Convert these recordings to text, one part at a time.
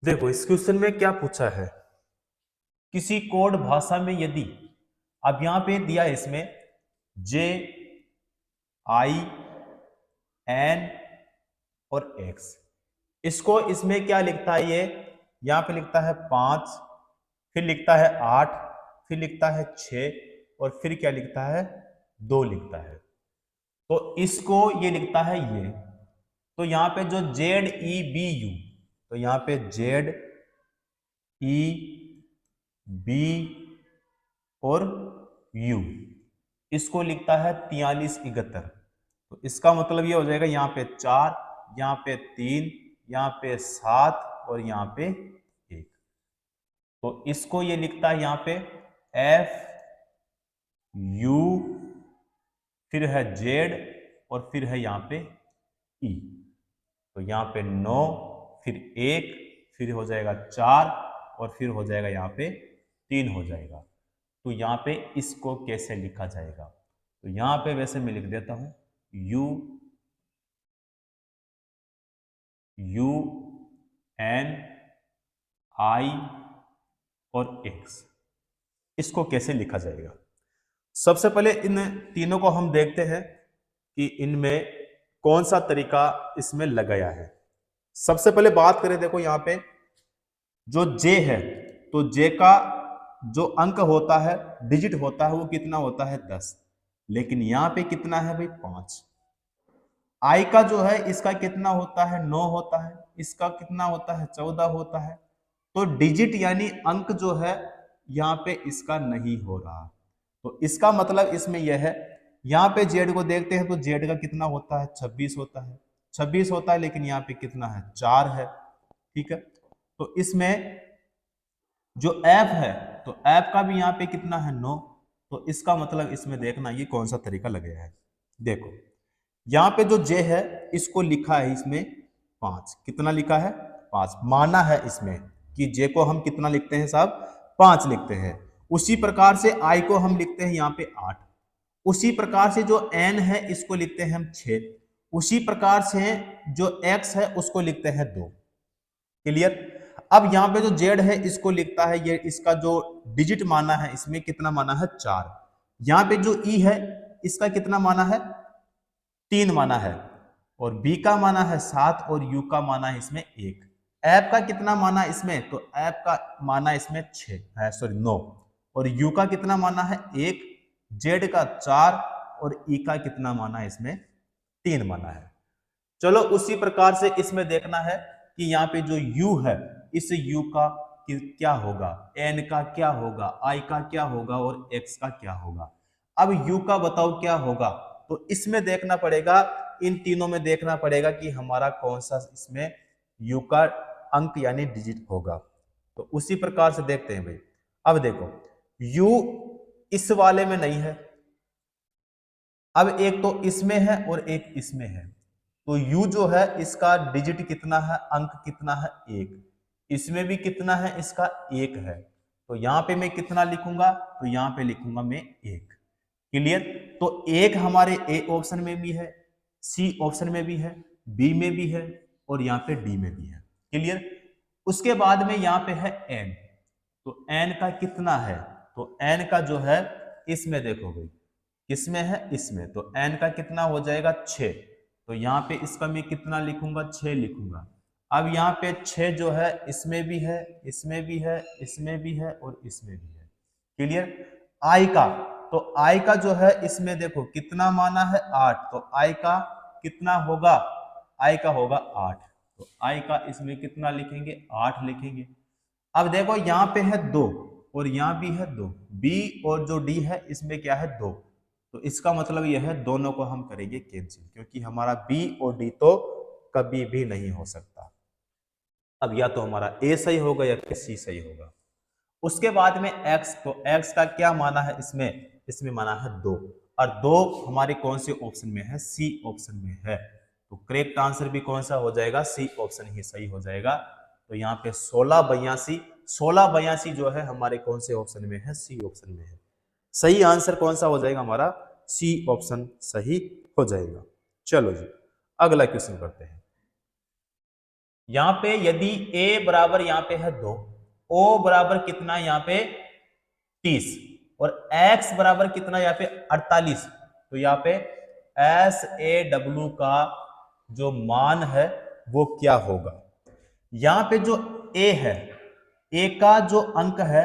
देखो इस क्वेश्चन में क्या पूछा है। किसी कोड भाषा में यदि अब यहां पे दिया है इसमें JIN और X, इसको इसमें क्या लिखता है ये, यहां पे लिखता है 5, फिर लिखता है 8, फिर लिखता है 6 और फिर क्या लिखता है 2 लिखता है। तो इसको ये लिखता है ये। तो यहां पे जो ZEBU, तो यहां पे ZEB और U, इसको लिखता है 4371। तो इसका मतलब ये हो जाएगा यहाँ पे 4, यहाँ पे 3, यहाँ पे 7 और यहाँ पे 1। तो इसको ये लिखता है यहाँ पे FU, फिर है Z और फिर है यहाँ पे E। तो यहाँ पे 9, फिर 1, फिर हो जाएगा 4 और फिर हो जाएगा यहाँ पे 3 हो जाएगा। तो यहाँ पे इसको कैसे लिखा जाएगा, तो यहाँ पे वैसे मैं लिख देता हूं UNI और X, इसको कैसे लिखा जाएगा। सबसे पहले इन तीनों को हम देखते हैं कि इनमें कौन सा तरीका इसमें लगाया है। सबसे पहले बात करें, देखो यहाँ पे जो J है, तो J का जो अंक होता है, डिजिट होता है, वो कितना होता है 10, लेकिन यहां पे कितना है भाई 5। I का जो है इसका कितना होता है 9 होता है, इसका कितना होता है 14 होता है। तो डिजिट यानी अंक जो है यहाँ पे इसका नहीं हो रहा। तो इसका मतलब इसमें यह है, यहाँ पे Z को देखते हैं तो Z का कितना होता है 26 होता है, 26 होता है, लेकिन यहाँ पे कितना है 4 है। ठीक है, तो इसमें जो F है, तो F का भी यहाँ पे कितना है 9। तो इसका मतलब इसमें देखना ये कौन सा तरीका लगेगा है। देखो यहाँ पे जो J है इसको लिखा है इसमें 5, कितना लिखा है 5, माना है इसमें कि J को हम कितना लिखते हैं साहब 5 लिखते हैं। उसी प्रकार से I को हम लिखते हैं यहाँ पे 8, उसी प्रकार से जो N है इसको लिखते हैं हम 6, उसी प्रकार से जो X है उसको लिखते हैं 2। क्लियर। अब यहाँ पे जो Z है इसको लिखता है, ये इसका जो डिजिट माना है इसमें कितना माना है 4। यहाँ पे जो E है इसका कितना माना है 3 माना है, और B का माना है 7 और U का माना है इसमें 1। F का कितना माना है इसमें, तो F का माना इसमें 6 है, सॉरी 9, और U का कितना माना है 1, Z का 4 और E का कितना माना है इसमें 3 माना है। चलो उसी प्रकार से इसमें देखना है कि यहाँ पे जो U है, इस U का क्या होगा, N का क्या होगा, I का क्या होगा और X का क्या होगा। अब U का बताओ क्या होगा, तो इसमें देखना पड़ेगा, इन तीनों में देखना पड़ेगा कि हमारा कौन सा इसमें U का अंक यानी डिजिट होगा। तो उसी प्रकार से देखते हैं भाई। अब देखो U इस वाले में नहीं है, अब एक तो इसमें है और एक इसमें है। तो U जो है इसका डिजिट कितना है, अंक कितना है 1, इसमें भी कितना है इसका 1 है। तो यहाँ पे मैं कितना लिखूंगा, तो यहाँ पे लिखूंगा मैं 1। क्लियर। तो 1 हमारे A ऑप्शन में भी है, C ऑप्शन में भी है, B में भी है और यहाँ पे D में भी है। क्लियर। उसके बाद में यहाँ पे है N, तो N का कितना है, तो N का जो है इसमें देखो भाई किसमें है, इसमें, तो N का कितना हो जाएगा 6। तो यहाँ पे इसका मैं कितना लिखूंगा 6 लिखूंगा। अब यहाँ पे 6 जो है इसमें भी है, इसमें भी है, इसमें भी है और इसमें भी है। क्लियर। I का, तो I का जो है इसमें देखो कितना माना है 8, तो I का कितना होगा, I का होगा 8, तो I का इसमें कितना लिखेंगे 8 लिखेंगे। अब देखो यहाँ पे है 2 और यहाँ भी है 2, B और जो D है इसमें क्या है 2, तो इसका मतलब यह है दोनों को हम करेंगे कैंसिल, क्योंकि हमारा B और D तो कभी भी नहीं हो सकता। अब या तो हमारा A सही होगा या फिर C सही होगा। उसके बाद में X, तो X का क्या माना है इसमें, इसमें माना है 2, और 2 हमारे कौन से ऑप्शन में है, C ऑप्शन में है। तो करेक्ट आंसर भी कौन सा हो जाएगा, C ऑप्शन ही सही हो जाएगा। तो यहाँ पे 1682 जो है हमारे कौन से ऑप्शन में है, C ऑप्शन में है। सही आंसर कौन सा हो जाएगा हमारा, C ऑप्शन सही हो जाएगा। चलो जी अगला क्वेश्चन करते हैं। यहां पे यदि a बराबर यहां पे है 2, o बराबर कितना यहां पे 30 और x बराबर कितना यहाँ पे 48, तो यहाँ पे SAW का जो मान है वो क्या होगा। यहाँ पे जो a है, a का जो अंक है,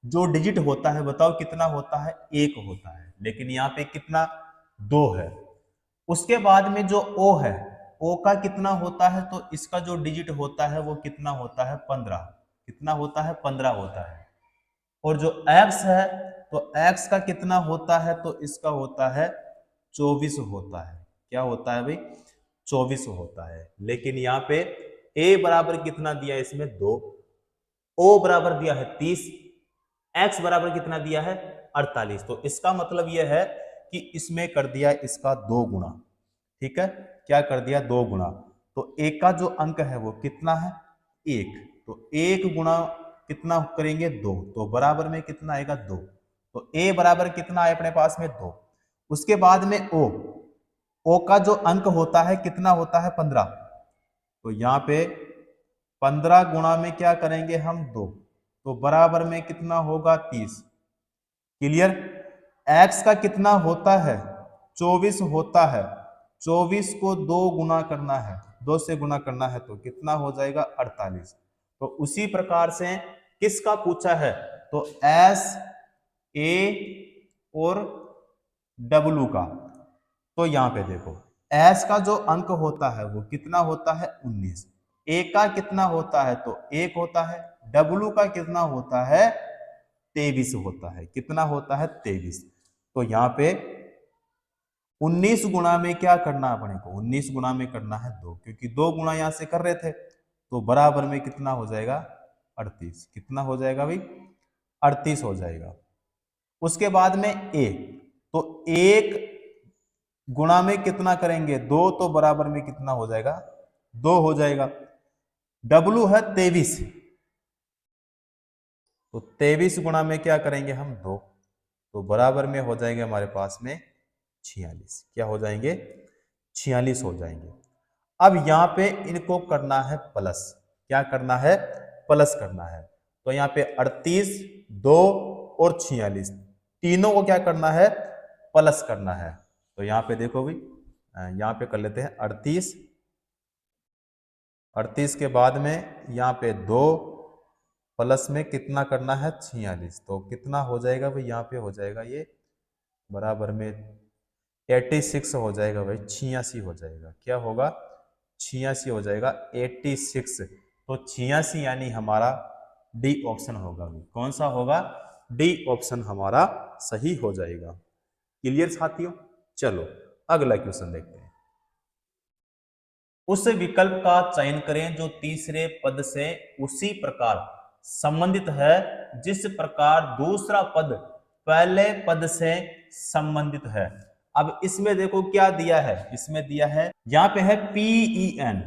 जो डिजिट होता है, बताओ कितना होता है, 1 होता है, लेकिन यहाँ पे कितना 2 है। उसके बाद में जो o है, o का कितना होता है, तो इसका जो डिजिट होता है वो कितना होता है 15, कितना होता है 15 होता है। और जो x है, तो x का कितना होता है, तो इसका होता है 24 होता है। क्या होता है भाई, 24 होता है। लेकिन यहाँ पे a बराबर कितना दिया है, इसमें 2, o बराबर दिया है 30, x बराबर कितना दिया है 48, तो इसका मतलब यह है कि इसमें कर दिया इसका 2 गुना। ठीक है, क्या कर दिया 2 गुना। तो a का जो अंक है वो कितना है 1, तो 1 गुना कितना करेंगे 2, तो बराबर में कितना आएगा 2, तो a बराबर कितना है अपने पास में 2। उसके बाद में o का जो अंक होता है कितना होता है 15, तो यहाँ पे 15 गुणा में क्या करेंगे हम 2, तो बराबर में कितना होगा 30। क्लियर। x का कितना होता है 24 होता है, 24 को 2 गुना करना है, 2 से गुना करना है, तो कितना हो जाएगा 48। तो उसी प्रकार से किसका पूछा है, तो S A और W का। तो यहां पे देखो S का जो अंक होता है वो कितना होता है 19, A का कितना होता है, तो 1 होता है, W का कितना होता है 23 होता है, कितना होता है 23। तो यहाँ पे 19 गुणा में क्या करना है अपने को, 19 गुणा में करना है 2, क्योंकि 2 गुणा यहां से कर रहे थे, तो बराबर में कितना हो जाएगा 38, कितना हो जाएगा भाई 38 हो जाएगा। उसके बाद में a, तो 1 गुणा में कितना करेंगे 2, तो बराबर में कितना हो जाएगा 2 हो जाएगा। w है 23, तो 23 गुणा में क्या करेंगे हम 2, तो बराबर में हो जाएंगे हमारे पास में 46, क्या हो जाएंगे 46 हो जाएंगे। अब यहाँ पे इनको करना है प्लस, क्या करना है प्लस करना है, तो यहाँ पे 38, 2 और 46 तीनों को क्या करना है प्लस करना है। तो यहाँ पे देखो भाई, यहाँ पे कर लेते हैं 38, 38 के बाद में यहाँ पे 2 प्लस में कितना करना है 46, तो कितना हो जाएगा भाई, यहाँ पे हो जाएगा ये बराबर में 86 हो जाएगा भाई, 86 हो जाएगा, क्या होगा 86 हो जाएगा 86। तो 86 यानी हमारा डी ऑप्शन होगा भाई, कौन सा होगा, डी ऑप्शन हमारा सही हो जाएगा। क्लियर साथियों। चलो अगला क्वेश्चन देखते हैं। उस विकल्प का चयन करें जो तीसरे पद से उसी प्रकार संबंधित है जिस प्रकार दूसरा पद पहले पद से संबंधित है। अब इसमें देखो क्या दिया है, इसमें दिया है यहां पे है PEN,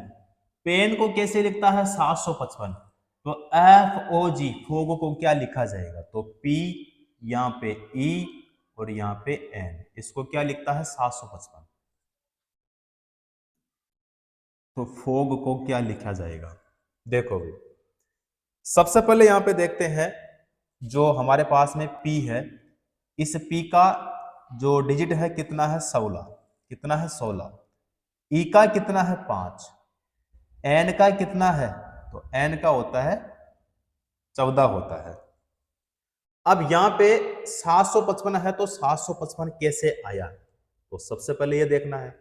पेन को कैसे लिखता है 755, तो FOG फोग को क्या लिखा जाएगा, तो P यहाँ पे E और यहाँ पे N, इसको क्या लिखता है 755, तो फोग को क्या लिखा जाएगा। देखो भाई सबसे पहले यहां पे देखते हैं जो हमारे पास में P है, इस P का जो डिजिट है कितना है 16, कितना है 16, E का कितना है 5, N का कितना है, तो N का होता है 14 होता है। अब यहां पे 755 है, तो 755 कैसे आया, तो सबसे पहले ये देखना है।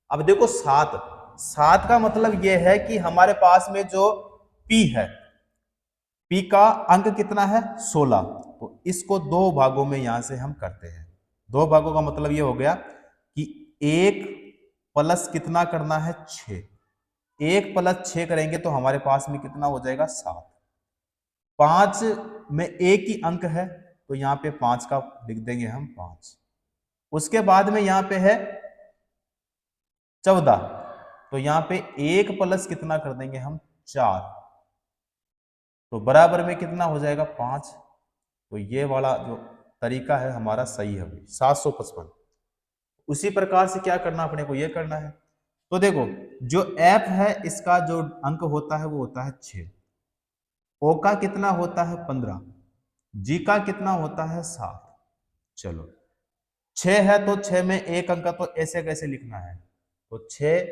अब देखो 7 का मतलब यह है कि हमारे पास में जो P है, P का अंक कितना है 16, तो इसको 2 भागों में यहां से हम करते हैं। 2 भागों का मतलब यह हो गया कि 1 प्लस कितना करना है 6, 1 प्लस 6 करेंगे तो हमारे पास में कितना हो जाएगा 7। 5 में एक ही अंक है, तो यहाँ पे 5 का लिख देंगे हम 5। उसके बाद में यहाँ पे है 14, तो यहाँ पे 1 प्लस कितना कर देंगे हम 4, तो बराबर में कितना हो जाएगा 5। तो ये वाला जो तरीका है हमारा सही है 755। उसी प्रकार से क्या करना अपने को ये करना है, तो देखो जो एफ है इसका जो अंक होता है वो होता है 6, ओ का कितना होता है 15, जी का कितना होता है 7। चलो 6 है तो 6 में एक अंक तो ऐसे कैसे लिखना है, तो 6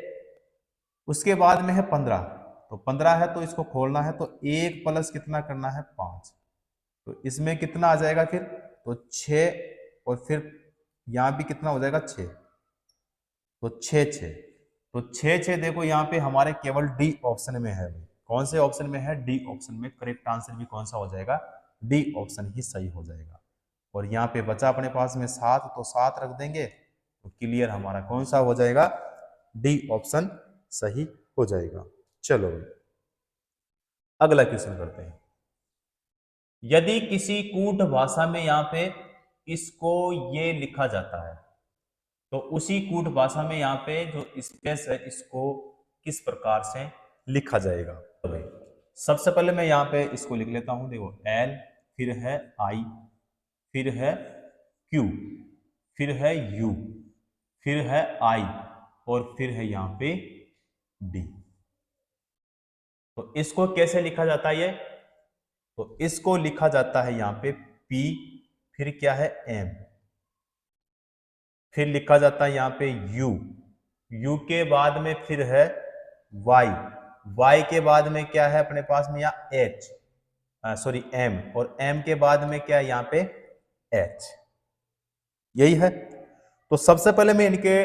उसके बाद में है 15, तो 15 है तो इसको खोलना है तो 1 प्लस कितना करना है 5, तो इसमें कितना आ जाएगा फिर, तो 6 और फिर यहां भी कितना हो जाएगा 6, तो 6 तो 6 देखो यहाँ पे हमारे केवल डी ऑप्शन में है। कौन से ऑप्शन में है, डी ऑप्शन में। करेक्ट आंसर भी कौन सा हो जाएगा, डी ऑप्शन ही सही हो जाएगा। और यहाँ पे बचा अपने पास में 7, तो 7 रख देंगे तो क्लियर हमारा कौन सा हो जाएगा, डी ऑप्शन सही हो जाएगा। चलो अगला क्वेश्चन करते हैं। यदि किसी कूट भाषा में यहाँ पे इसको ये लिखा जाता है, तो उसी कूट भाषा में यहाँ पे जो स्पेस है इसको किस प्रकार से लिखा जाएगा। तो भाई सबसे पहले मैं यहाँ पे इसको लिख लेता हूं, देखो एल, फिर है आई, फिर है क्यू, फिर है यू, फिर है आई और फिर है यहाँ पे डी। तो इसको कैसे लिखा जाता है ये, तो इसको लिखा जाता है यहाँ पे पी, फिर क्या है एम, फिर लिखा जाता है यहाँ पे U, U के बाद में फिर है Y, Y के बाद में क्या है अपने पास में यहाँ H, सॉरी M, और M के बाद में क्या है यहाँ पे H। यही है। तो सबसे पहले मैं इनके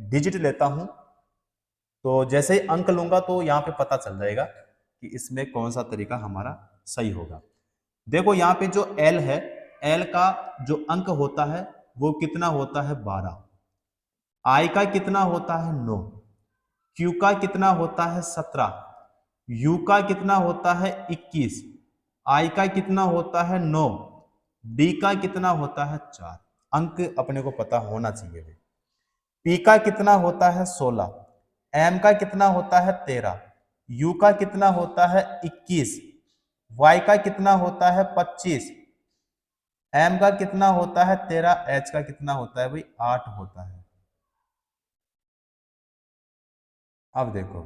डिजिट लेता हूं, तो जैसे ही अंक लूंगा तो यहाँ पे पता चल जाएगा कि इसमें कौन सा तरीका हमारा सही होगा। देखो यहाँ पे जो L है, L का जो अंक होता है वो कितना होता है 12, I का कितना होता है 9, Q का कितना होता है 17, U का कितना होता है 21, I का कितना होता है 9, D का कितना होता है 4। अंक अपने को पता होना चाहिए। P का कितना होता है 16, M का कितना होता है 13, U का कितना होता है 21, Y का कितना होता है 25, M का कितना होता है 13, H का कितना होता है भाई 8 होता है। अब देखो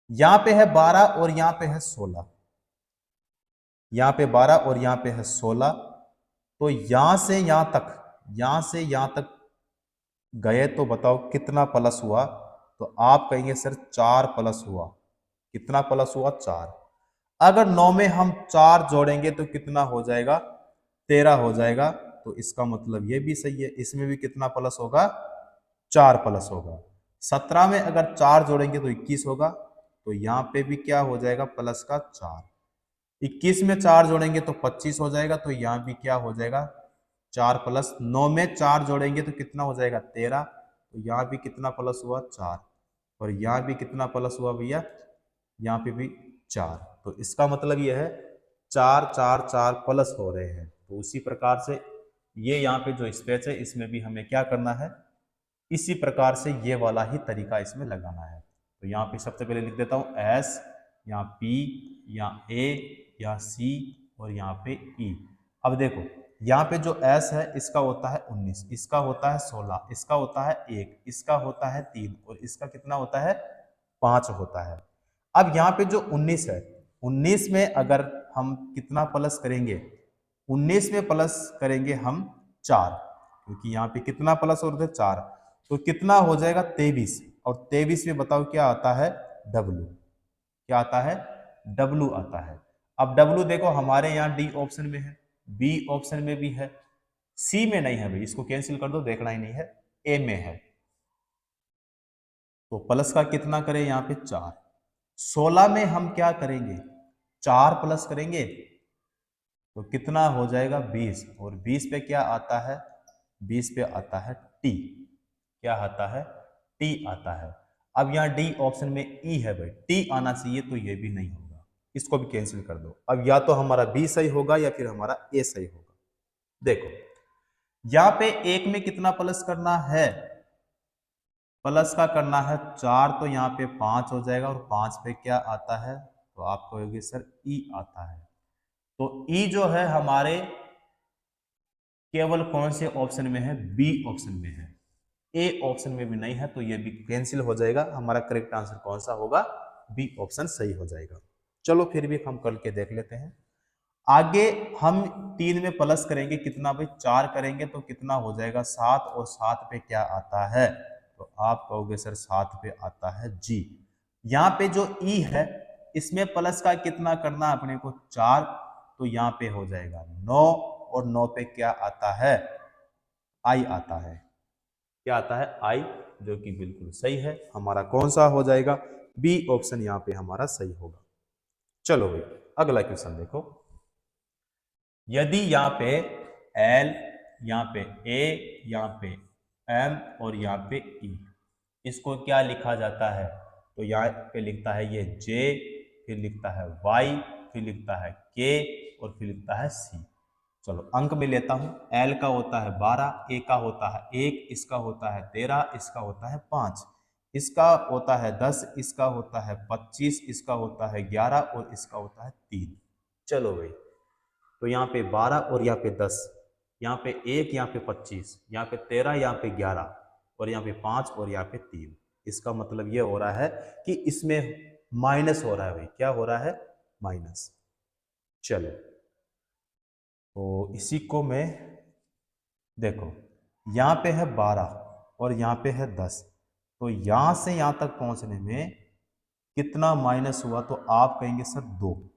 यहां पे है 12 और यहां पे है 16, यहां पे 12 और यहां पे है 16, तो यहां से यहां तक, यहां से यहां तक गए तो बताओ कितना प्लस हुआ, तो आप कहेंगे सर 4 प्लस हुआ। कितना प्लस हुआ 4। अगर 9 में हम 4 जोड़ेंगे तो कितना हो जाएगा 13 हो जाएगा, तो इसका मतलब ये भी सही है, इसमें भी कितना प्लस होगा 4 प्लस होगा। 17 में अगर 4 जोड़ेंगे तो 21 होगा, तो यहाँ पे भी क्या हो जाएगा प्लस का 4। 21 में 4 जोड़ेंगे तो 25 हो जाएगा, तो यहाँ भी क्या हो जाएगा 4 प्लस, 9 में 4 जोड़ेंगे तो कितना हो जाएगा 13, तो यहाँ भी कितना प्लस हुआ 4, और यहाँ भी कितना प्लस हुआ भैया, यहाँ पे भी 4। तो इसका मतलब ये है 4 4 4 प्लस हो रहे हैं। तो उसी प्रकार से ये यहाँ पे जो स्पेस है इसमें भी हमें क्या करना है, इसी प्रकार से ये वाला ही तरीका इसमें लगाना है। तो यहाँ पे सबसे पहले लिख देता हूँ एस, यहाँ पी, यहाँ ए, यहाँ सी और यहाँ पे ई। अब देखो यहाँ पे जो एस है इसका होता है 19, इसका होता है 16, इसका होता है 1, इसका होता है 3 और इसका कितना होता है 5 होता है। अब यहाँ पे जो 19 है, 19 में अगर हम कितना प्लस करेंगे, 19 में प्लस करेंगे हम 4, क्योंकि यहाँ पे कितना प्लस हो रहे थे 4, तो कितना हो जाएगा 23, और 23 में बताओ क्या आता है W, क्या आता है W आता है। अब W देखो हमारे यहाँ डी ऑप्शन में है, बी ऑप्शन में भी है, सी में नहीं है भाई, इसको कैंसिल कर दो, देखना ही नहीं है, ए में है। तो प्लस का कितना करें यहाँ पे 4, 16 में हम क्या करेंगे 4 प्लस करेंगे तो कितना हो जाएगा 20, और 20 पे क्या आता है, 20 पे आता है टी, क्या आता है टी आता है। अब यहाँ डी ऑप्शन में ई है भाई, टी आना चाहिए, तो ये भी नहीं होगा, इसको भी कैंसिल कर दो। अब या तो हमारा बी सही होगा या फिर हमारा ए सही होगा। देखो यहाँ पे एक में कितना प्लस करना है, प्लस का करना है 4, तो यहाँ पे 5 हो जाएगा, और 5 पे क्या आता है, तो आप कहोगे सर ई आता है। तो ई जो है हमारे केवल कौन से ऑप्शन में है, बी ऑप्शन में है। ए ऑप्शन में भी नहीं है तो ये भी कैंसिल हो जाएगा। हमारा करेक्ट आंसर कौन सा होगा? बी ऑप्शन सही हो जाएगा। चलो फिर भी हम करके देख लेते हैं। आगे हम 3 में प्लस करेंगे कितना भाई? 4 करेंगे तो कितना हो जाएगा? 7। और 7 पे क्या आता है? तो आप कहोगे सर 7 पे आता है जी। यहाँ पे जो ई है इसमें प्लस का कितना करना है अपने को? 4। तो यहाँ पे हो जाएगा 9। और 9 पे क्या आता है? आई आता है। क्या आता है? आई, जो कि बिल्कुल सही है। हमारा कौन सा हो जाएगा? बी ऑप्शन यहाँ पे हमारा सही होगा। चलो भाई अगला क्वेश्चन देखो। यदि यहाँ पे एल, यहाँ पे ए, यहाँ पे एम और यहाँ पे ई, इसको क्या लिखा जाता है? तो यहाँ पे लिखता है ये जे, फिर लिखता है वाई, फिर लिखता है के और फिर लिखता है सी। चलो अंक में लेता हूं। एल का होता है 12, ए का होता है 1, इसका होता है 13, इसका होता है 5, इसका होता है 10, इसका होता है 25, इसका होता है 11 और इसका होता है 3। चलो भाई तो यहाँ पे 12 और यहाँ पे 10, यहाँ पे 1, यहाँ पे 25, यहाँ पे 13, यहाँ पे 11 और यहाँ पे 5 और यहाँ पे 3। इसका मतलब ये हो रहा है कि इसमें माइनस हो रहा है भाई। क्या हो रहा है? माइनस। चलो तो इसी को मैं देखो, यहाँ पे है 12 और यहाँ पे है 10, तो यहाँ से यहाँ तक पहुँचने में कितना माइनस हुआ? तो आप कहेंगे सर 2।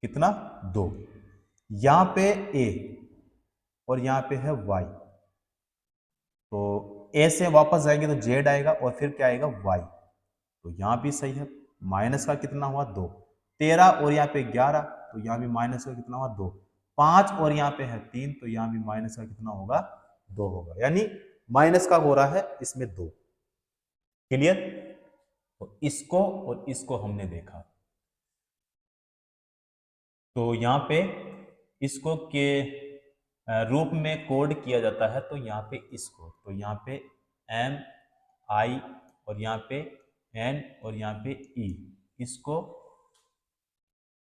कितना? 2। यहाँ पे ए और यहाँ पे है वाई, तो ए से वापस जाएंगे तो जेड आएगा और फिर क्या आएगा? वाई। तो यहाँ भी सही है। माइनस का कितना हुआ? 2। 13 और यहाँ पे 11, तो यहाँ भी माइनस का कितना हुआ? 2। 5 और यहाँ पे है 3, तो यहाँ भी माइनस का कितना होगा? 2 होगा। यानी माइनस का हो रहा है इसमें 2। क्लियर? तो इसको और इसको हमने देखा, तो यहाँ पे इसको के रूप में कोड किया जाता है। तो यहाँ पे इसको, तो यहाँ पे एम आई और यहाँ पे एन और यहाँ पे ई, इसको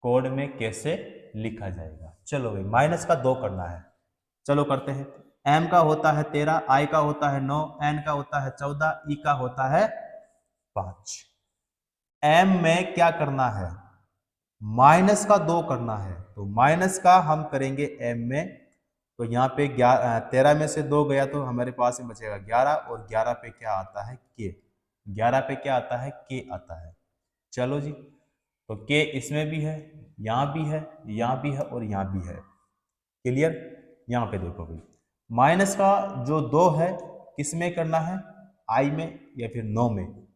कोड में कैसे लिखा जाएगा? चलो भाई माइनस का 2 करना है। चलो करते हैं। एम का होता है 13, आई का होता है 9, एन का होता है 14, ई का होता है 5। एम में क्या करना है? माइनस का 2 करना है। तो माइनस का हम करेंगे एम में, तो यहाँ पे 13 में से 2 गया तो हमारे पास में बचेगा 11 और 11 पे क्या आता है? के। 11 पे क्या आता है? के आता है। चलो जी, तो के इसमें भी है, यहाँ भी है, यहाँ भी है और यहाँ भी है। क्लियर? यहाँ पे देखो भाई, माइनस का जो 2 है किस में करना है? आई में या फिर 9 में।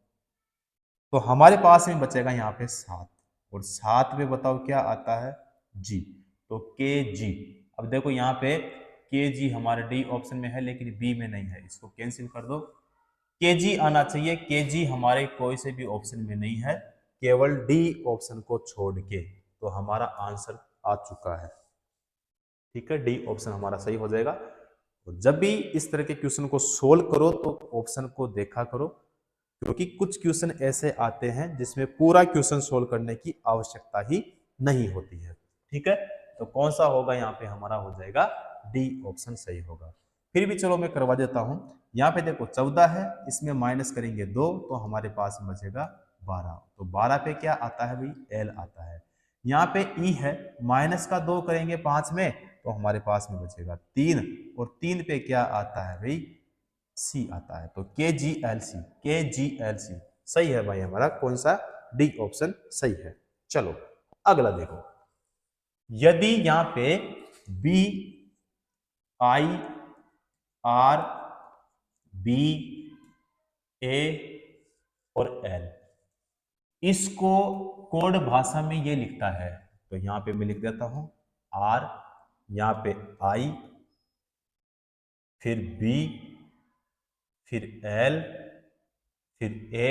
तो हमारे पास में बचेगा यहाँ पे 7 और 7 में बताओ क्या आता है? जी। तो के जी। अब देखो यहाँ पे के जी हमारे डी ऑप्शन में है लेकिन बी में नहीं है, इसको कैंसिल कर दो। के जी आना चाहिए, के जी हमारे कोई से भी ऑप्शन में नहीं है, केवल डी ऑप्शन को छोड़ के। तो हमारा आंसर आ चुका है। ठीक है, डी ऑप्शन हमारा सही हो जाएगा। तो जब भी इस तरह के क्वेश्चन को सोल्व करो तो ऑप्शन को देखा करो, क्योंकि कुछ क्वेश्चन ऐसे आते हैं जिसमें पूरा क्वेश्चन सोल्व करने की आवश्यकता ही नहीं होती है। ठीक है, तो कौन सा होगा? यहाँ पे हमारा हो जाएगा डी ऑप्शन सही होगा। फिर भी चलो मैं करवा देता हूं। यहाँ पे देखो 14 है, इसमें माइनस करेंगे 2 तो हमारे पास बचेगा 12। तो 12 पे क्या आता है भाई? एल आता है। यहाँ पे ई है, माइनस का 2 करेंगे 5 में तो हमारे पास में बचेगा 3 और 3 पे क्या आता है भाई? सी आता है। तो के जी एल सी, के जी एल सी सही है भाई। हमारा कौन सा? डी ऑप्शन सही है। चलो अगला देखो। यदि यहाँ पे बी आई आर बी ए और एल, इसको कोड भाषा में ये लिखता है, तो यहाँ पे मैं लिख देता हूं आर, यहाँ पे आई, फिर बी, फिर एल, फिर ए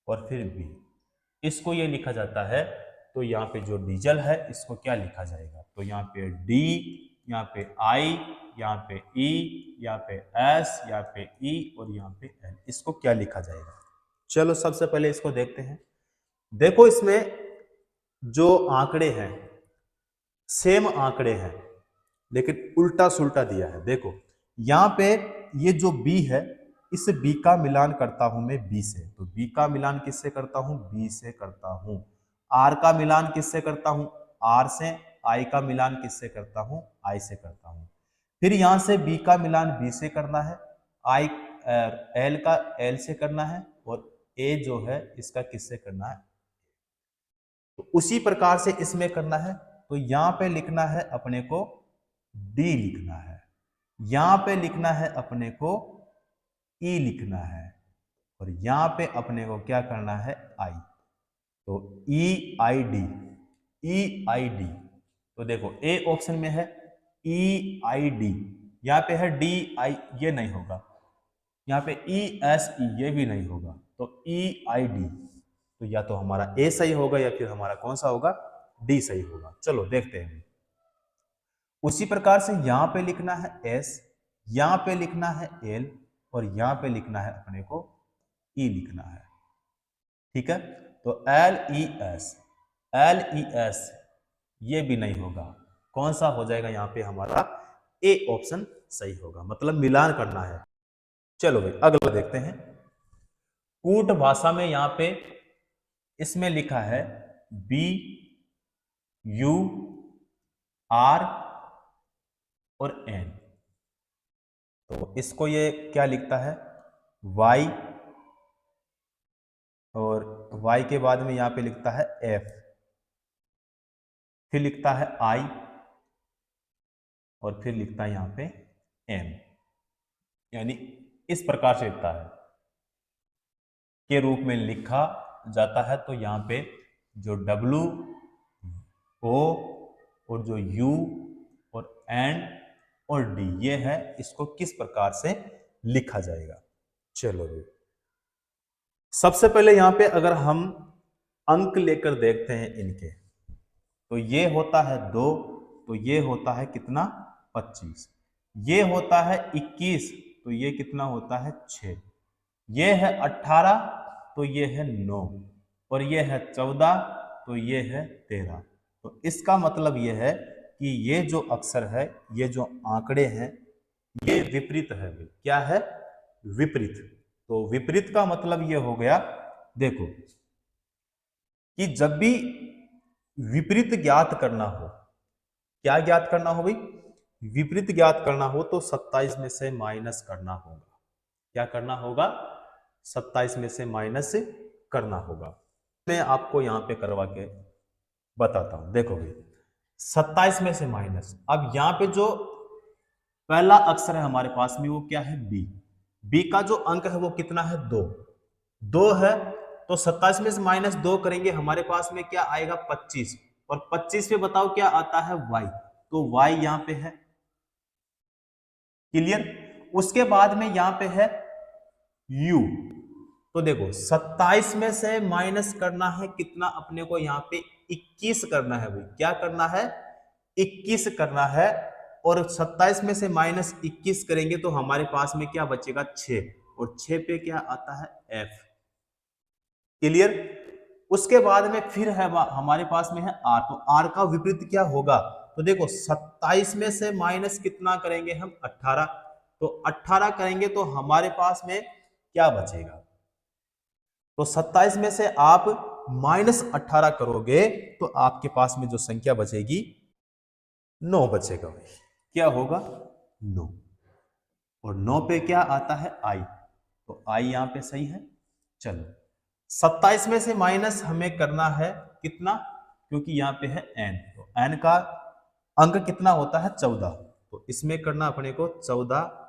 और फिर बी, इसको ये लिखा जाता है। तो यहाँ पे जो डीजल है इसको क्या लिखा जाएगा? तो यहाँ पे डी, यहाँ पे आई, यहाँ पे ई, यहाँ पे एस, यहाँ पे ई और यहाँ पे एल, इसको क्या लिखा जाएगा? चलो सबसे पहले इसको देखते हैं। देखो इसमें जो आंकड़े हैं सेम आंकड़े हैं लेकिन उल्टा सुल्टा दिया है। देखो यहाँ पे ये जो बी है, इस बी का मिलान करता हूं मैं बी से, तो बी का मिलान किससे करता हूं? बी से करता हूं। आर का मिलान किससे करता हूं? आर से। आई का मिलान किससे करता हूं? आई से करता हूं। फिर यहां से बी का मिलान बी से करना है, आई एल का एल से करना है, और ए जो है इसका किससे करना है? तो उसी प्रकार से इसमें करना है। तो यहां पे लिखना है अपने को डी लिखना है, यहां पे लिखना है अपने को ई लिखना है, और यहां पे अपने को क्या करना है? आई। तो ई I D, E I D. तो देखो ए ऑप्शन में है ई आई डी, यहां पे है डी आई, ये नहीं होगा। यहाँ पे ई एस ई, ये भी नहीं होगा। तो ई आई डी, तो या तो हमारा ए सही होगा या फिर हमारा कौन सा होगा? डी सही होगा। चलो देखते हैं। उसी प्रकार से यहां पे लिखना है एस, यहां पे लिखना है एल, और यहां पे लिखना है अपने को ई लिखना है। ठीक है, तो L E S, L E S, ये भी नहीं होगा। कौन सा हो जाएगा यहाँ पे? हमारा ए ऑप्शन सही होगा, मतलब मिलान करना है। चलो भाई अगला देखते हैं। कूट भाषा में यहां पे इसमें लिखा है बी यू आर और एन, तो इसको ये क्या लिखता है? वाई, और वाई के बाद में यहां पे लिखता है एफ, फिर लिखता है आई, और फिर लिखता है यहां पे एम, यानी इस प्रकार से लिखता है के रूप में लिखा जाता है। तो यहां पे जो डब्लू ओ और जो यू और एन और डी, ये है, इसको किस प्रकार से लिखा जाएगा? चलो भाई, सबसे पहले यहां पे अगर हम अंक लेकर देखते हैं इनके, तो ये होता है 2, तो ये होता है कितना? 25। ये होता है 21, तो ये कितना होता है? 6। ये है 18, तो ये है 9, और ये है 14, तो ये है 13। तो इसका मतलब ये है कि ये जो अक्षर है, ये जो आंकड़े हैं, ये विपरीत है। क्या है? विपरीत। तो विपरीत का मतलब ये हो गया, देखो कि जब भी विपरीत ज्ञात करना हो, क्या ज्ञात करना हो भाई? विपरीत ज्ञात करना हो तो 27 में से माइनस करना होगा। क्या करना होगा? 27 में से माइनस करना होगा। मैं आपको यहां पे करवा के बताता हूं। देखो भाई, 27 में से माइनस, अब यहां पे जो पहला अक्षर है हमारे पास में वो क्या है? बी। बी का जो अंक है वो कितना है? 2। 2 है, तो 27 में से माइनस 2 करेंगे, हमारे पास में क्या आएगा? 25, और 25 पे बताओ क्या आता है? y। तो y यहां पे है, क्लियर। उसके बाद में यहां पे है u। तो देखो 27 में से माइनस करना है कितना अपने को? यहां पे 21 करना है भाई। क्या करना है? 21 करना है, और 27 में से माइनस 21 करेंगे तो हमारे पास में क्या बचेगा? 6, और 6 पे क्या आता है? f, clear. उसके बाद में फिर है हमारे पास में है r, तो r का विपरीत क्या होगा? तो देखो 27 में से माइनस कितना करेंगे हम? 18, तो 18 करेंगे तो हमारे पास में क्या बचेगा? तो 27 में से आप माइनस 18 करोगे तो आपके पास में जो संख्या बचेगी 9 बचेगा। क्या होगा? 9, और 9 पे क्या आता है? आई, तो आई यहां पे सही है। चलो 27 में से माइनस हमें करना है कितना? क्योंकि यहां पे है n, तो n का अंक कितना होता है? 14, तो इसमें करना अपने को 14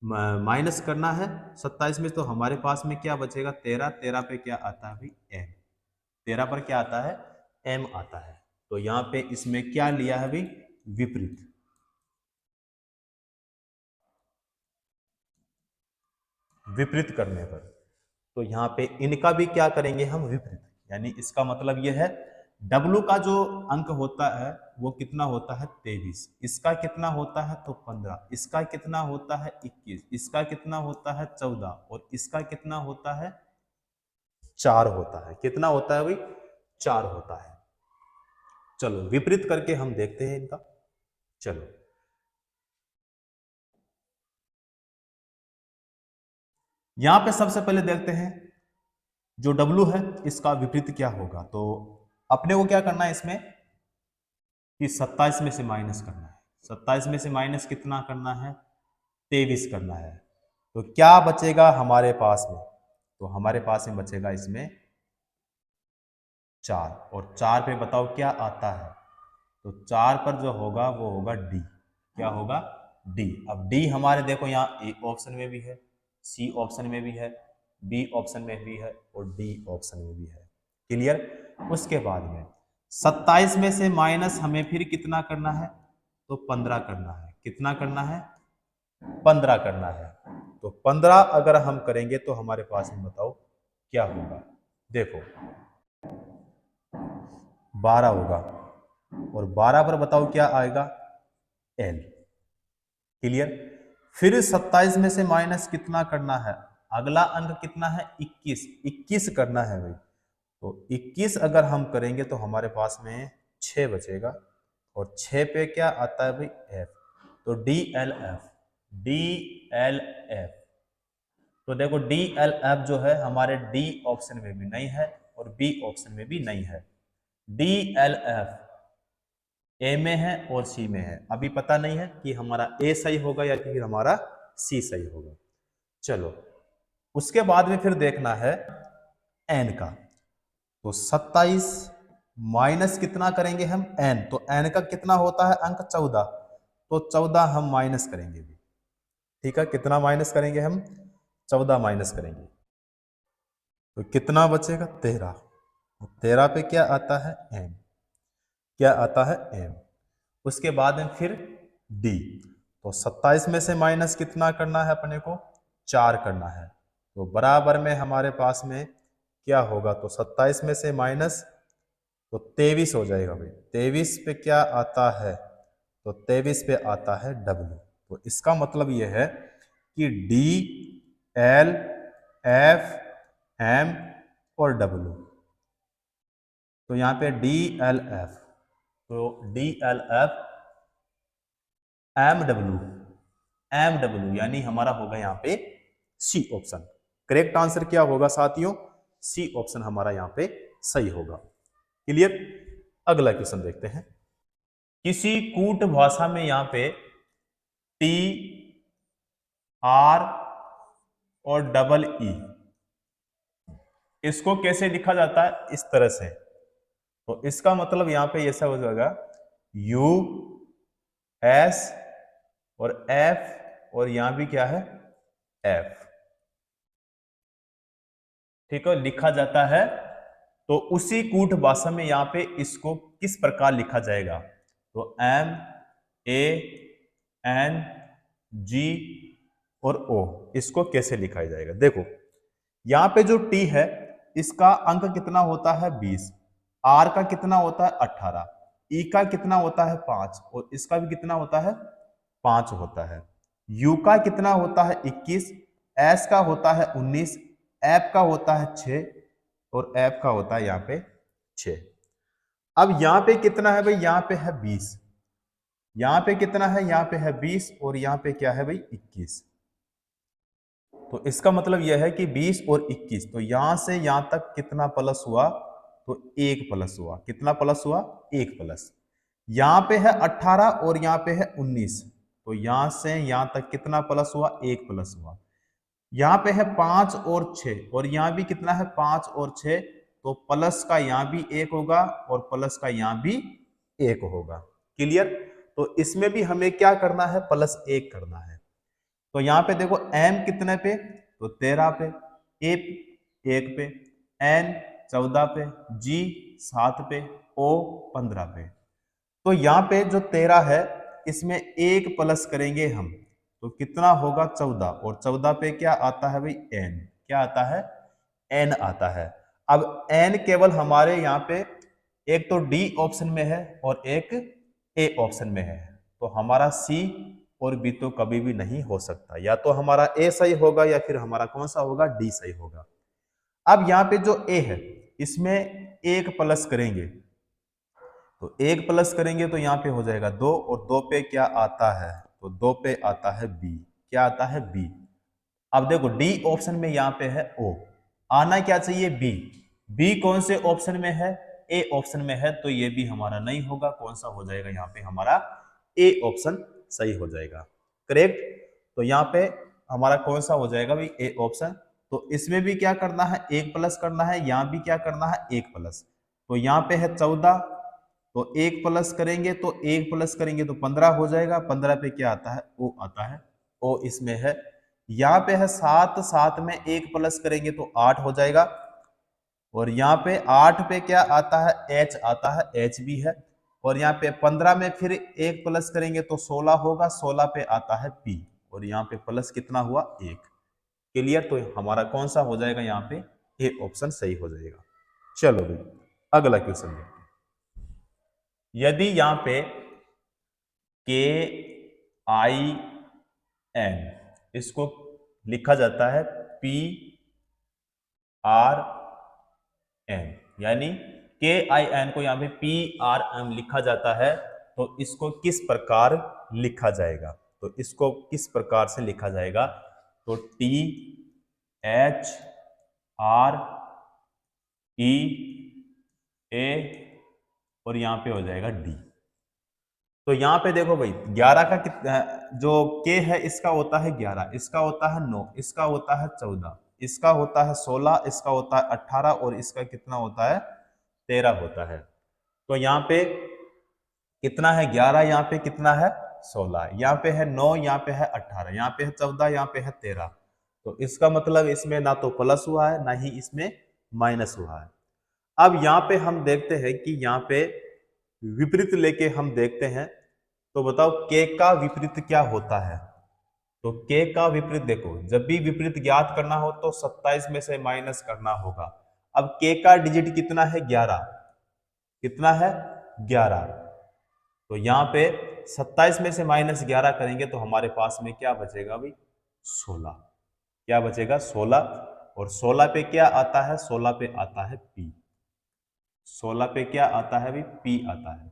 माइनस करना है 27 में, तो हमारे पास में क्या बचेगा? 13। 13 पे क्या आता है भाई? m। 13 पर क्या आता है? m आता है। तो यहां पे इसमें क्या लिया है भाई? विपरीत। विपरीत करने पर, तो यहां पे इनका भी क्या करेंगे हम? विपरीत। यानी इसका मतलब यह है W का जो अंक होता है वो कितना होता है? 23। इसका कितना होता है? तो 15। इसका कितना होता है? 21। इसका कितना होता है? 14। और इसका कितना होता है? 4 होता है। कितना होता है भाई? 4 होता है। चलो विपरीत करके हम देखते हैं इनका। चलो यहां पे सबसे पहले देखते हैं जो W है इसका विपरीत क्या होगा। तो अपने को क्या करना है इसमें कि 27 में से माइनस करना है। 27 में से माइनस कितना करना है, 23 करना है। तो क्या बचेगा हमारे पास में, तो हमारे पास में बचेगा इसमें 4, और 4 पे बताओ क्या आता है, तो 4 पर जो होगा वो होगा डी। क्या होगा, डी। अब डी हमारे देखो यहाँ ए ऑप्शन में भी है, सी ऑप्शन में भी है, बी ऑप्शन में भी है और डी ऑप्शन में भी है। क्लियर। उसके बाद में 27 में से माइनस हमें फिर कितना करना है, तो 15 करना है। कितना करना है, 15 करना है। तो 15 अगर हम करेंगे तो हमारे पास में बताओ क्या होगा, देखो 12 होगा, और 12 पर बताओ क्या आएगा, एल। क्लियर। फिर 27 में से माइनस कितना करना है, अगला अंक कितना है, 21। 21 करना है भाई। तो 21 अगर हम करेंगे तो हमारे पास में 6 बचेगा, और 6 पे क्या आता है भाई, एफ। तो D L F, D L F. तो देखो डी एल एफ जो है हमारे डी ऑप्शन में भी नहीं है और बी ऑप्शन में भी नहीं है। डी एल एफ ए में है और सी में है। अभी पता नहीं है कि हमारा ए सही होगा या फिर हमारा सी सही होगा। चलो उसके बाद में फिर देखना है एन का। तो 27 माइनस कितना करेंगे हम, एन। तो एन का कितना होता है अंक, 14। तो 14 हम माइनस करेंगे भी। ठीक है, कितना माइनस करेंगे हम, 14 माइनस करेंगे। तो कितना बचेगा, 13। 13 पे क्या आता है, एम। क्या आता है, एम। उसके बाद में फिर डी। तो 27 में से माइनस कितना करना है अपने को, 4 करना है। तो बराबर में हमारे पास में क्या होगा, तो 27 में से माइनस तो 23 हो जाएगा भाई। 23 पे क्या आता है, तो 23 पे आता है डब्ल्यू। तो इसका मतलब यह है कि डी एल एफ एम और डब्ल्यू। तो यहाँ पे डी एल एफ, तो D L F M W यानी हमारा होगा यहाँ पे सी ऑप्शन। करेक्ट आंसर क्या होगा साथियों, सी ऑप्शन हमारा यहाँ पे सही होगा। क्लियर। अगला क्वेश्चन देखते हैं। किसी कूट भाषा में यहाँ पे टी आर और डबल ई, इसको कैसे लिखा जाता है, इस तरह से। तो इसका मतलब यहां पे ऐसा हो जाएगा यू एस और एफ, और यहां भी क्या है, एफ। ठीक है, लिखा जाता है। तो उसी कूट भाषा में यहां पे इसको किस प्रकार लिखा जाएगा, तो एम ए एन जी और ओ, इसको कैसे लिखा जाएगा। देखो यहां पे जो टी है इसका अंक कितना होता है, 20। आर का कितना होता है, 18। ई का कितना होता है, 5, और इसका भी कितना होता है, 5 होता है। यू का कितना होता है, 21। एस का होता है 19। एफ का होता है 6, और एफ का होता है यहाँ पे 6। अब यहाँ पे कितना है भाई, यहाँ पे है 20। यहाँ पे कितना है, यहाँ पे है 20, और यहाँ पे क्या है भाई, 21। तो इसका मतलब यह है कि 20 और 21, तो यहां से यहां तक कितना प्लस हुआ, तो 1 प्लस हुआ। कितना प्लस हुआ, 1 प्लस। यहां पे है 18 और यहां पे है 19, तो यहां से यहां तक कितना प्लस हुआ, 1 प्लस हुआ। यहां पे है 5 और 6, और यहां भी कितना है, 5 और 6, तो प्लस का यहां भी 1 होगा और प्लस का यहां भी 1 होगा। क्लियर। तो इसमें भी हमें क्या करना है, प्लस 1 करना है। तो यहां पे देखो एम कितने पे, तो 13 पे, ए 1 पे, एन 14 पे, जी 7 पे, ओ 15 पे। तो यहां पे जो 13 है इसमें 1 प्लस करेंगे हम, तो कितना होगा, 14। और 14 पे क्या आता है भाई, एन। क्या आता है, एन आता है। अब एन केवल हमारे यहाँ पे एक तो डी ऑप्शन में है और एक ए ऑप्शन में है। तो हमारा सी और बी तो कभी भी नहीं हो सकता, या तो हमारा ए सही होगा या फिर हमारा कौन सा होगा, डी सही होगा। अब यहाँ पे जो ए है इसमें 1 प्लस करेंगे, तो 1 प्लस करेंगे तो यहाँ पे हो जाएगा 2, और 2 पे क्या आता है, तो 2 पे आता है बी। क्या आता है, बी। अब देखो डी ऑप्शन में यहाँ पे है ओ, आना क्या चाहिए बी, बी कौन से ऑप्शन में है, ए ऑप्शन में है, तो ये भी हमारा नहीं होगा, कौन सा हो जाएगा यहाँ पे हमारा ए ऑप्शन सही हो जाएगा, करेक्ट। तो यहाँ पे हमारा कौन सा हो जाएगा भाई ए ऑप्शन। तो इसमें भी क्या करना है, एक प्लस करना है, यहाँ भी क्या करना है एक प्लस। तो यहाँ पे है 14, तो एक प्लस करेंगे तो एक प्लस करेंगे तो 15 हो जाएगा, 15 पे क्या आता है ओ आता है, ओ इसमें है। यहाँ पे है 7, 7 में एक प्लस करेंगे तो 8 हो जाएगा, और यहाँ पे 8 पे क्या आता है एच आता है, एच भी है। और यहाँ पे 15 में फिर एक प्लस करेंगे तो 16 होगा, 16 पे आता है पी, और यहाँ पे प्लस कितना हुआ एक, क्लियर। तो हमारा कौन सा हो जाएगा यहाँ पे ए ऑप्शन सही हो जाएगा। चलो भाई अगला क्वेश्चन देखते हैं। यदि यहाँ पे के आई एन इसको लिखा जाता है पी आर एन, यानी के आई एन को यहाँ पे पी आर एम लिखा जाता है, तो इसको किस प्रकार लिखा जाएगा, तो इसको किस प्रकार से लिखा जाएगा, तो टी एच आर ई ए और यहाँ पे हो जाएगा डी। तो यहाँ पे देखो भाई 11 का कितना, जो के है इसका होता है 11, इसका होता है 9, इसका होता है 14, इसका होता है 16, इसका होता है 18 और इसका कितना होता है 13 होता है। तो यहाँ पे कितना है 11, यहाँ पे कितना है 16, यहाँ पे है 9, यहाँ पे है 18, यहाँ पे है 14, यहाँ पे है 13। तो इसका मतलब इसमें ना तो प्लस हुआ है ना ही इसमें माइनस हुआ है। अब यहाँ पे हम देखते हैं कि यहाँ पे विपरीत लेके हम देखते हैं, तो बताओ के का विपरीत क्या होता है। तो के का विपरीत देखो, जब भी विपरीत ज्ञात करना हो तो 27 में से माइनस करना होगा। अब के का डिजिट कितना है 11, कितना है 11, तो यहाँ पे 27 में से माइनस 11 करेंगे तो हमारे पास में क्या बचेगा भाई 16, क्या बचेगा 16, और 16 पे क्या आता है, 16 पे आता है पी, 16 पे क्या आता है भाई पी आता है,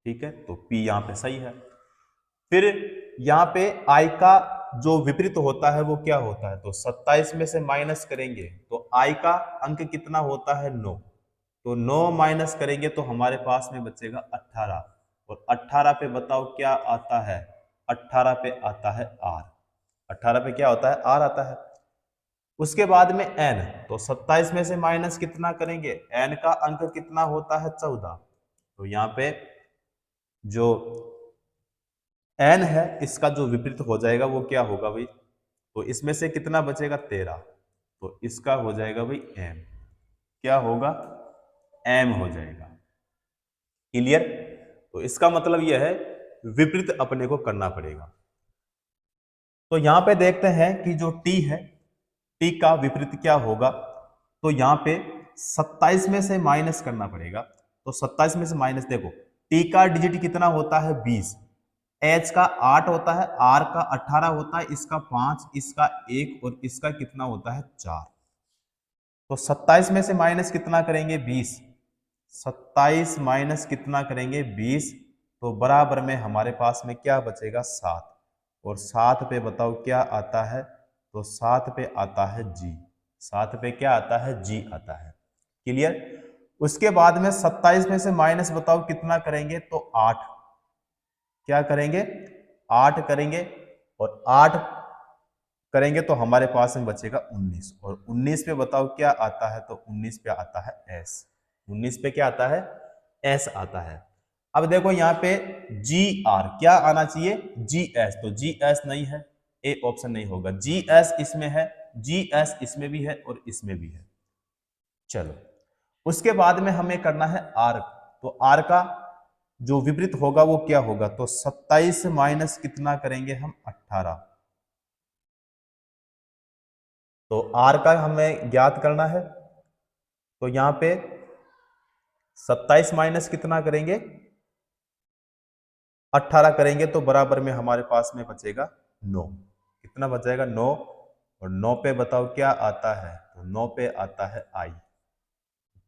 ठीक है। तो पी यहाँ पे सही है। फिर यहाँ पे आई का जो विपरीत होता है वो क्या होता है, तो 27 में से माइनस करेंगे तो आई का अंक कितना होता है 9, तो 9 माइनस करेंगे तो हमारे पास में बचेगा 18, और 18 पे बताओ क्या आता है, 18 पे आता है आर, 18 पे क्या होता है आर आता है। उसके बाद में एन, तो 27 में से माइनस कितना करेंगे, एन का अंक कितना होता है 14, तो यहाँ पे जो एन है इसका जो विपरीत हो जाएगा वो क्या होगा भाई, तो इसमें से कितना बचेगा 13, तो इसका हो जाएगा भाई एम, क्या होगा एम हो जाएगा, क्लियर। तो इसका मतलब यह है विपरीत अपने को करना पड़ेगा। तो यहां पे देखते हैं कि जो टी है, टी का विपरीत क्या होगा, तो यहाँ पे 27 में से माइनस करना पड़ेगा। तो 27 में से माइनस, देखो टी का डिजिट कितना होता है 20, एच का 8 होता है, आर का 18 होता है, इसका 5, इसका 1 और इसका कितना होता है 4। तो 27 में से माइनस कितना करेंगे 20, 27 माइनस कितना करेंगे 20, तो बराबर में हमारे पास में क्या बचेगा 7, और 7 पे बताओ क्या आता है, तो 7 पे आता है जी, 7 पे क्या आता है जी आता है, क्लियर। उसके बाद में 27 में से माइनस बताओ कितना करेंगे, तो 8, क्या करेंगे 8 करेंगे, और 8 करेंगे तो हमारे पास में बचेगा 19, और 19 पे बताओ क्या आता है, तो 19 पे आता है एस, 19 पे क्या आता है एस आता है। अब देखो यहाँ पे जी आर क्या आना चाहिए जी एस, तो जी एस नहीं है, ए ऑप्शन नहीं होगा, जी एस इसमें है, जी एस इसमें भी है और इसमें भी है। चलो उसके बाद में हमें करना है आर, तो आर का जो विपरीत होगा वो क्या होगा, तो 27 माइनस कितना करेंगे हम 18, तो आर का हमें ज्ञात करना है। तो यहां पे 27 माइनस कितना करेंगे 18 करेंगे तो बराबर में हमारे पास में बचेगा 9, कितना बचेगा 9, और 9 पे बताओ क्या आता है, तो 9 पे आता है आई,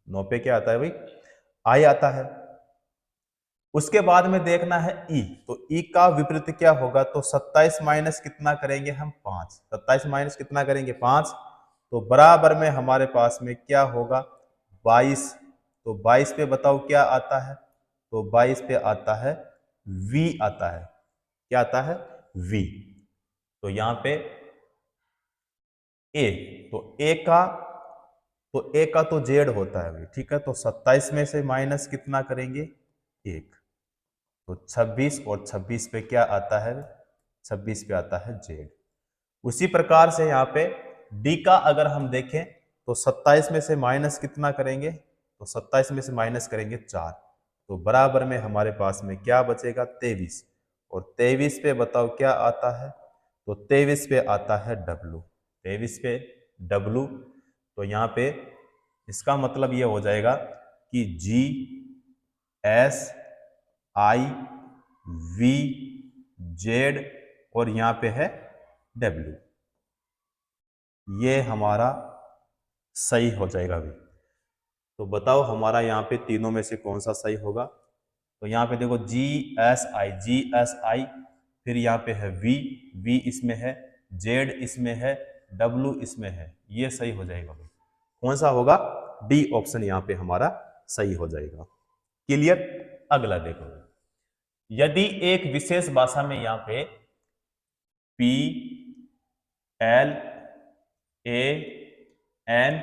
9 पे क्या आता है भाई आई आता है। उसके बाद में देखना है ई, तो ई का विपरीत क्या होगा, तो 27 माइनस कितना करेंगे हम 5, 27 माइनस कितना करेंगे 5, तो बराबर में हमारे पास में क्या होगा 22। तो 22 पे बताओ क्या आता है, तो 22 पे आता है v आता है, क्या आता है v। तो यहां पे a, तो a का तो z होता है भाई, ठीक है। तो 27 में से माइनस कितना करेंगे 1, तो 26 और 26 पे क्या आता है 26 पे आता है z। उसी प्रकार से यहाँ पे d का अगर हम देखें तो 27 में से माइनस कितना करेंगे, तो 27 में से माइनस करेंगे 4, तो बराबर में हमारे पास में क्या बचेगा 23, और 23 पे बताओ क्या आता है, तो 23 पे आता है w, 23 पे w। तो यहाँ पे इसका मतलब ये हो जाएगा कि g s i v z और यहाँ पे है w, ये हमारा सही हो जाएगा अभी। तो बताओ हमारा यहाँ पे तीनों में से कौन सा सही होगा, तो यहाँ पे देखो जी एस आई, फिर यहाँ पे है वी इसमें है, जेड इसमें है, डब्ल्यू इसमें है, ये सही हो जाएगा भाई। कौन सा होगा, डी ऑप्शन यहाँ पे हमारा सही हो जाएगा। क्लियर। अगला देखो, यदि एक विशेष भाषा में यहाँ पे पी एल ए एन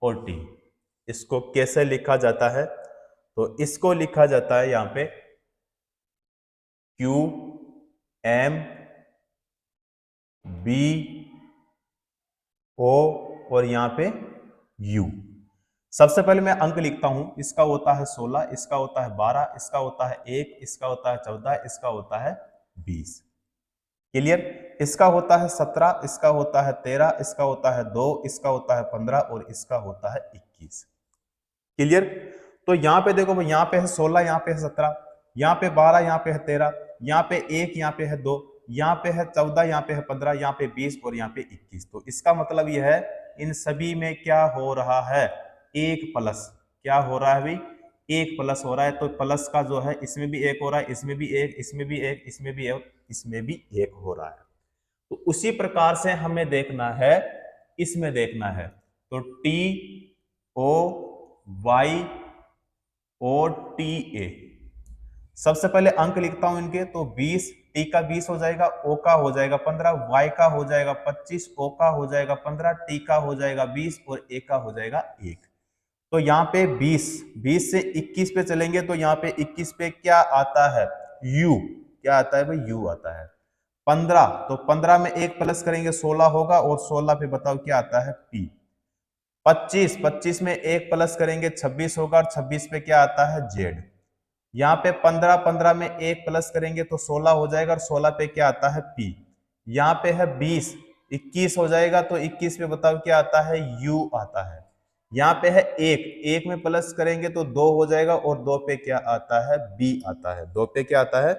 और टी, इसको कैसे लिखा जाता है, तो इसको लिखा जाता है यहां पे क्यू एम बी ओ और यहां पे यू। सबसे पहले मैं अंक लिखता हूं, इसका होता है 16, इसका होता है 12, इसका होता है 1, इसका होता है 14, इसका होता है 20। क्लियर। इसका होता है 17, इसका होता है 13, इसका होता है 2, इसका होता है 15 और इसका होता है 21। क्लियर। तो यहां पे देखो भाई, यहां पे है 16, यहां पे है 17, यहां पे 12, यहां पे है 13, यहां पे 1, यहां पे है 2, यहां पे है 14, यहां पे है 15, यहां पे 20 और यहां पे 21। तो इसका मतलब यह है इन सभी में क्या हो रहा है, एक प्लस। क्या हो रहा है भाई, एक प्लस हो रहा है। तो प्लस का जो है इसमें भी एक हो रहा है, इसमें भी एक, इसमें भी एक, इसमें भी एक, इसमें भी एक हो रहा है। तो उसी प्रकार से हमें देखना है, इसमें देखना है, तो T O Y O T A. सबसे पहले अंक लिखता हूं इनके, तो 20, टी का 20 हो जाएगा, ओ का हो जाएगा 15, वाई का हो जाएगा 25, ओ का हो जाएगा 15, टी का हो जाएगा 20 और ए का हो जाएगा 1। तो यहाँ पे 20 से 21 पे चलेंगे, तो यहाँ पे 21 पे क्या आता है u, क्या आता है भाई u आता है। 15, तो 15 में एक प्लस करेंगे 16 होगा, और 16 पे बताओ क्या आता है p। 25 में एक प्लस करेंगे 26 होगा, और 26 पे क्या आता है z। यहाँ पे 15 में एक प्लस करेंगे तो 16 हो जाएगा, और 16 पे क्या आता है p। यहाँ पे है 20, 21 हो जाएगा, तो 21 पे बताओ क्या आता है u आता है। यहाँ पे है 1 में प्लस करेंगे तो 2 हो जाएगा, और 2 पे क्या आता है b आता है, 2 पे क्या आता है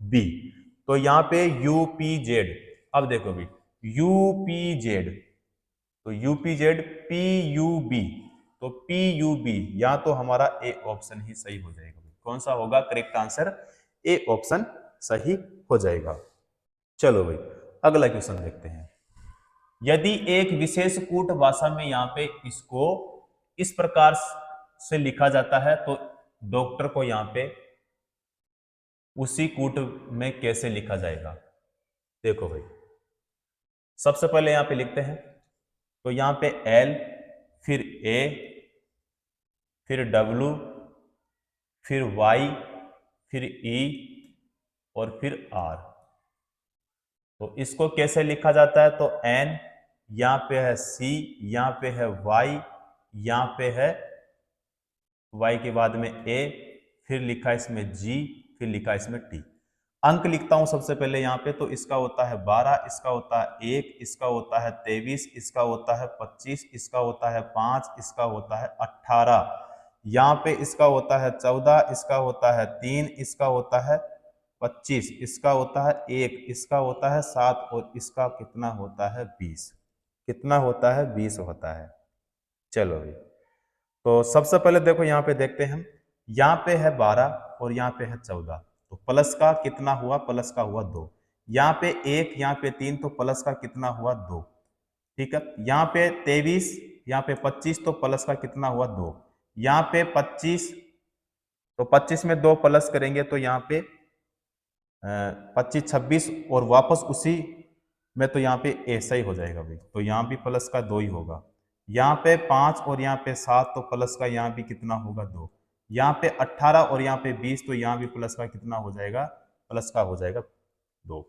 b। तो यहाँ पे UPZ। अब देखो भी UPZ, तो UPZ PUB, तो PUB, या तो हमारा ए ऑप्शन ही सही हो जाएगा। कौन सा होगा करेक्ट आंसर, ए ऑप्शन सही हो जाएगा। चलो भाई अगला क्वेश्चन देखते हैं। यदि एक विशेष कूट भाषा में यहाँ पे इसको इस प्रकार से लिखा जाता है, तो डॉक्टर को यहाँ पे उसी कूट में कैसे लिखा जाएगा। देखो भाई सबसे पहले यहाँ पे लिखते हैं, तो यहाँ पे L, फिर A, फिर W, फिर Y, फिर E और फिर R। तो इसको कैसे लिखा जाता है, तो N, यहाँ पे है C, यहाँ पे है Y, यहाँ पे है Y के बाद में A, फिर लिखा इसमें G, फिर लिखा इसमें T। अंक लिखता हूं सबसे पहले यहाँ पे, तो इसका होता है 12, इसका होता है 1, इसका होता है 23, इसका होता है 25, इसका होता है 5, इसका होता है 18, यहाँ पे इसका होता है 14, इसका होता है 3, इसका होता है 25, इसका होता है 1, इसका होता है 7 और इसका कितना होता है 20। कितना होता है 20 होता है। चलो भाई तो सबसे पहले देखो यहाँ पे देखते हैं हम, यहाँ पे है 12 और यहाँ पे है 14, तो प्लस का कितना हुआ, प्लस का हुआ 2। यहाँ पे 1, यहाँ पे 3, तो प्लस का कितना हुआ 2। ठीक है, यहाँ पे 23, यहाँ पे 25, तो प्लस का कितना हुआ 2। यहाँ पे 25, तो 25 में 2 प्लस करेंगे तो यहाँ पे 25 26 और वापस उसी में, तो यहाँ पे ऐसा ही हो जाएगा भाई, तो यहाँ भी प्लस का 2 ही होगा। यहाँ पे 5 और यहाँ पे 7, तो प्लस का यहाँ भी कितना होगा 2। यहाँ पे 18 और यहाँ पे 20, तो यहाँ भी प्लस का कितना हो जाएगा, प्लस का हो जाएगा 2।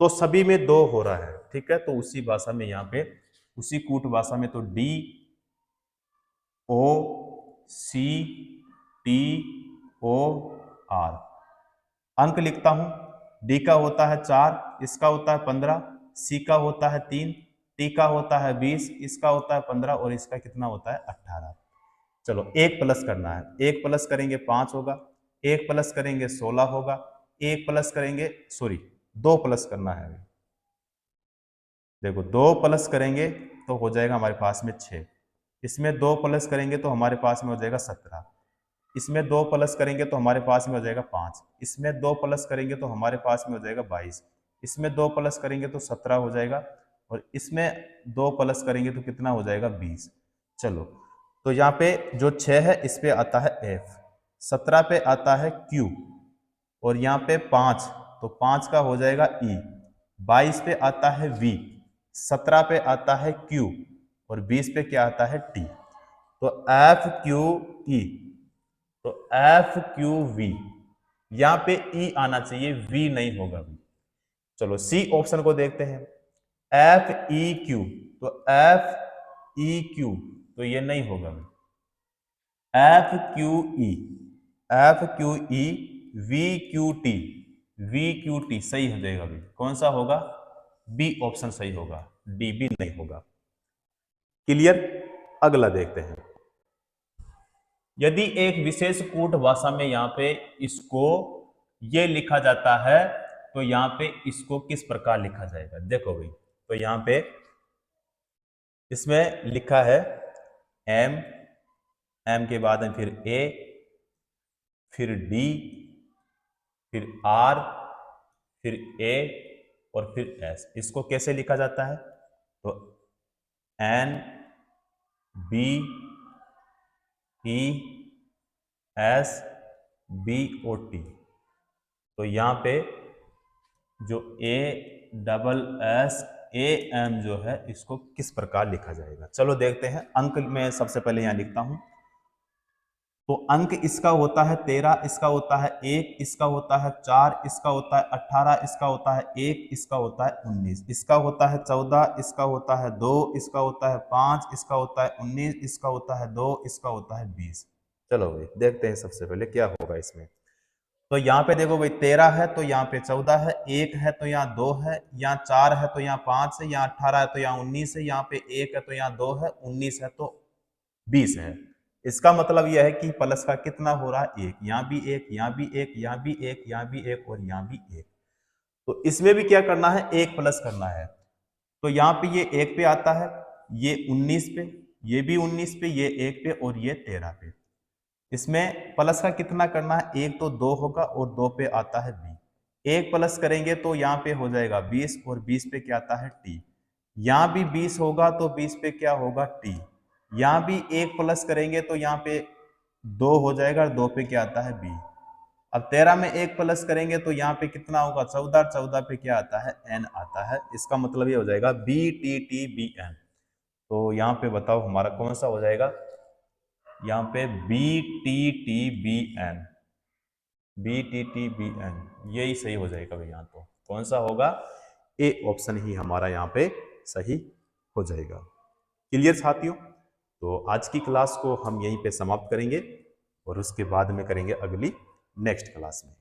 तो सभी में 2 हो रहा है। ठीक है, तो उसी भाषा में यहाँ पे, उसी कूट भाषा में, तो D O C T O R अंक लिखता हूं। D का होता है 4, इसका होता है 15, C का होता है 3, T का होता है 20, इसका होता है 15 और इसका कितना होता है 18। चलो 1 प्लस करना है, 1 प्लस करेंगे 5 होगा, 1 प्लस करेंगे 16 होगा, 1 प्लस करेंगे 2 प्लस करना है। देखो 2 प्लस करेंगे तो हो जाएगा हमारे पास में 6, इसमें 2 प्लस करेंगे तो हमारे पास में हो जाएगा 17, इसमें 2 प्लस करेंगे तो हमारे पास में हो जाएगा 5, इसमें 2 प्लस करेंगे तो हमारे पास में हो जाएगा 22, इसमें 2 प्लस करेंगे तो 17 हो जाएगा, और इसमें 2 प्लस करेंगे तो कितना हो जाएगा 20। चलो, तो यहाँ पे जो 6 है इस पे आता है F, 17 पे आता है Q, और यहाँ पे 5, तो 5 का हो जाएगा E, 22 पे आता है V, 17 पे आता है Q, और 20 पे क्या आता है T। तो F Q E, तो F Q V, यहाँ पे E आना चाहिए, V नहीं होगा। चलो C ऑप्शन को देखते हैं, F E Q, तो F E Q, तो ये नहीं होगा। F Q E, F Q E, V Q T, V Q T सही हो जाएगा भाई। कौन सा होगा, B ऑप्शन सही होगा, D भी नहीं होगा। क्लियर, अगला देखते हैं। यदि एक विशेष कूट भाषा में यहाँ पे इसको ये लिखा जाता है, तो यहाँ पे इसको किस प्रकार लिखा जाएगा। देखो भाई, तो यहाँ पे इसमें लिखा है M, M के बाद में फिर A, फिर D, फिर R, फिर A और फिर S। इसको कैसे लिखा जाता है, तो N B E S B O T। तो यहाँ पे जो A double S A M जो है, इसको किस प्रकार लिखा जाएगा। चलो देखते हैं। अंक में सबसे पहले यहाँ लिखता हूं, तो अंक इसका होता है 13, इसका होता है 1, इसका होता है 4, इसका होता है 18, इसका होता है 1, इसका होता है 19, इसका होता है 14, इसका होता है 2, इसका होता है 5, इसका होता है 19, इसका होता है 2, इसका होता है 20। चलो भाई देखते हैं सबसे पहले क्या होगा इसमें। तो यहाँ पे देखो भाई 13 है तो यहाँ पे 14 है, 1 है तो यहाँ 2 है, यहाँ 4 है तो यहाँ 5 है, यहाँ 18 है तो यहाँ 19 है, यहाँ पे 1 है तो यहाँ 2 है, 19 है तो 20 है। इसका मतलब यह है कि प्लस का कितना हो रहा है 1, यहाँ भी 1, यहाँ भी 1, यहाँ भी 1, यहाँ भी 1 और यहाँ भी 1। तो इसमें भी क्या करना है, 1 प्लस करना है। तो यहाँ पे ये 1 पे आता है, ये 19 पे, ये भी 19 पे, ये 1 पे और ये 13 पे। इसमें प्लस का कितना करना है, 1 तो 2 होगा और 2 पे आता है B। 1 प्लस करेंगे तो यहाँ पे हो जाएगा 20 और 20 पे क्या आता है T। यहाँ भी 20 होगा तो 20 पे क्या होगा T। यहाँ भी 1 प्लस करेंगे तो यहाँ पे 2 हो जाएगा और 2 पे क्या आता है B। अब 13 में 1 प्लस करेंगे तो यहाँ पे कितना होगा 14, 14 पे क्या आता है N आता है। इसका मतलब ये हो जाएगा BTTBN। तो यहाँ पे बताओ हमारा कौन सा हो जाएगा, यहाँ पे BTTBN, BTTBN यही सही हो जाएगा भाई। यहाँ तो कौन सा होगा, A ऑप्शन ही हमारा यहाँ पे सही हो जाएगा। क्लियर साथियों, तो आज की क्लास को हम यहीं पे समाप्त करेंगे और उसके बाद में करेंगे अगली नेक्स्ट क्लास में।